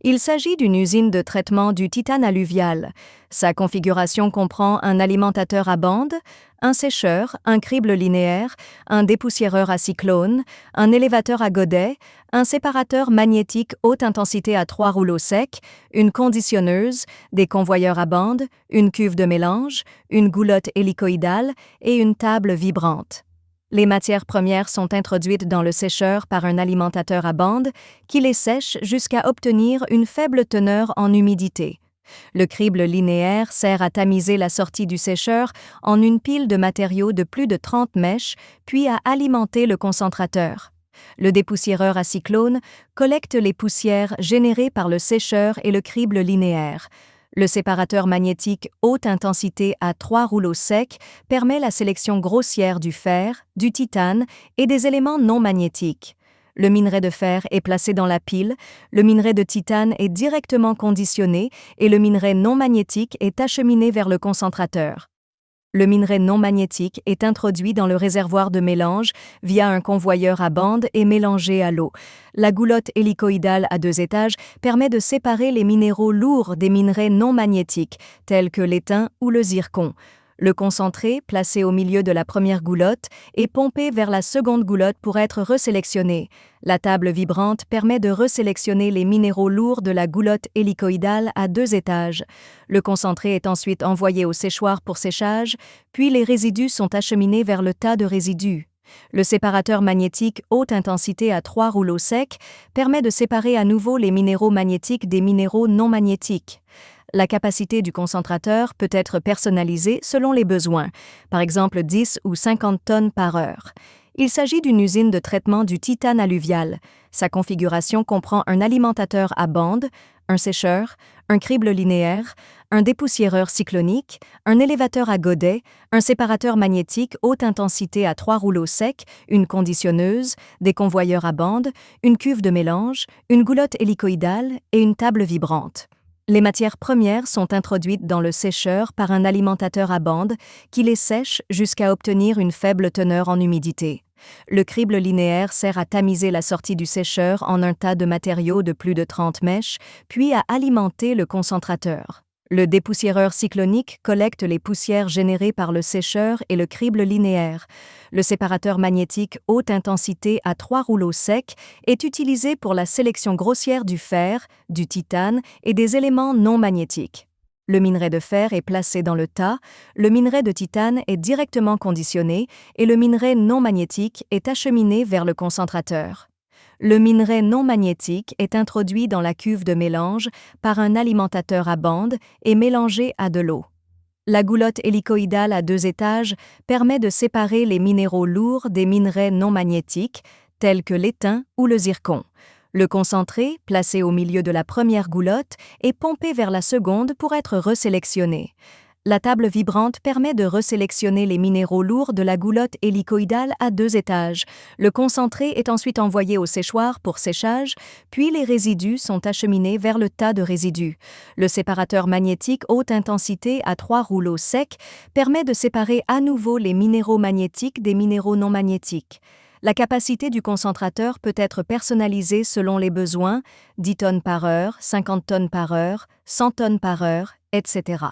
Il s'agit d'une usine de traitement du titane alluvial. Sa configuration comprend un alimentateur à bande, un sécheur, un crible linéaire, un dépoussiéreur à cyclone, un élévateur à godet, un séparateur magnétique haute intensité à 3 rouleaux secs, une conditionneuse, des convoyeurs à bande, une cuve de mélange, une goulotte hélicoïdale et une table vibrante. Les matières premières sont introduites dans le sécheur par un alimentateur à bande qui les sèche jusqu'à obtenir une faible teneur en humidité. Le crible linéaire sert à tamiser la sortie du sécheur en une pile de matériaux de plus de 30 mèches, puis à alimenter le concentrateur. Le dépoussiéreur à cyclone collecte les poussières générées par le sécheur et le crible linéaire. Le séparateur magnétique haute intensité à 3 rouleaux secs permet la sélection grossière du fer, du titane et des éléments non magnétiques. Le minerai de fer est placé dans la pile, le minerai de titane est directement conditionné et le minerai non magnétique est acheminé vers le concentrateur. Le minerai non magnétique est introduit dans le réservoir de mélange via un convoyeur à bande et mélangé à l'eau. La goulotte hélicoïdale à 2 étages permet de séparer les minéraux lourds des minerais non magnétiques, tels que l'étain ou le zircon. Le concentré, placé au milieu de la première goulotte, est pompé vers la seconde goulotte pour être resélectionné. La table vibrante permet de resélectionner les minéraux lourds de la goulotte hélicoïdale à 2 étages. Le concentré est ensuite envoyé au séchoir pour séchage, puis les résidus sont acheminés vers le tas de résidus. Le séparateur magnétique haute intensité à 3 rouleaux secs permet de séparer à nouveau les minéraux magnétiques des minéraux non magnétiques. La capacité du concentrateur peut être personnalisée selon les besoins, par exemple 10 ou 50 tonnes par heure. Il s'agit d'une usine de traitement du titane alluvial. Sa configuration comprend un alimentateur à bande, un sécheur, un crible linéaire, un dépoussiéreur cyclonique, un élévateur à godet, un séparateur magnétique haute intensité à 3 rouleaux secs, une conditionneuse, des convoyeurs à bande, une cuve de mélange, une goulotte hélicoïdale et une table vibrante. Les matières premières sont introduites dans le sécheur par un alimentateur à bande qui les sèche jusqu'à obtenir une faible teneur en humidité. Le crible linéaire sert à tamiser la sortie du sécheur en un tas de matériaux de plus de 30 mèches, puis à alimenter le concentrateur. Le dépoussiéreur cyclonique collecte les poussières générées par le sécheur et le crible linéaire. Le séparateur magnétique haute intensité à 3 rouleaux secs est utilisé pour la sélection grossière du fer, du titane et des éléments non magnétiques. Le minerai de fer est placé dans le tas, le minerai de titane est directement conditionné et le minerai non magnétique est acheminé vers le concentrateur. Le minerai non magnétique est introduit dans la cuve de mélange par un alimentateur à bande et mélangé à de l'eau. La goulotte hélicoïdale à 2 étages permet de séparer les minéraux lourds des minerais non magnétiques, tels que l'étain ou le zircon. Le concentré, placé au milieu de la première goulotte, est pompé vers la seconde pour être resélectionné. La table vibrante permet de resélectionner les minéraux lourds de la goulotte hélicoïdale à 2 étages. Le concentré est ensuite envoyé au séchoir pour séchage, puis les résidus sont acheminés vers le tas de résidus. Le séparateur magnétique haute intensité à 3 rouleaux secs permet de séparer à nouveau les minéraux magnétiques des minéraux non magnétiques. La capacité du concentrateur peut être personnalisée selon les besoins, 10 tonnes par heure, 50 tonnes par heure, 100 tonnes par heure, etc.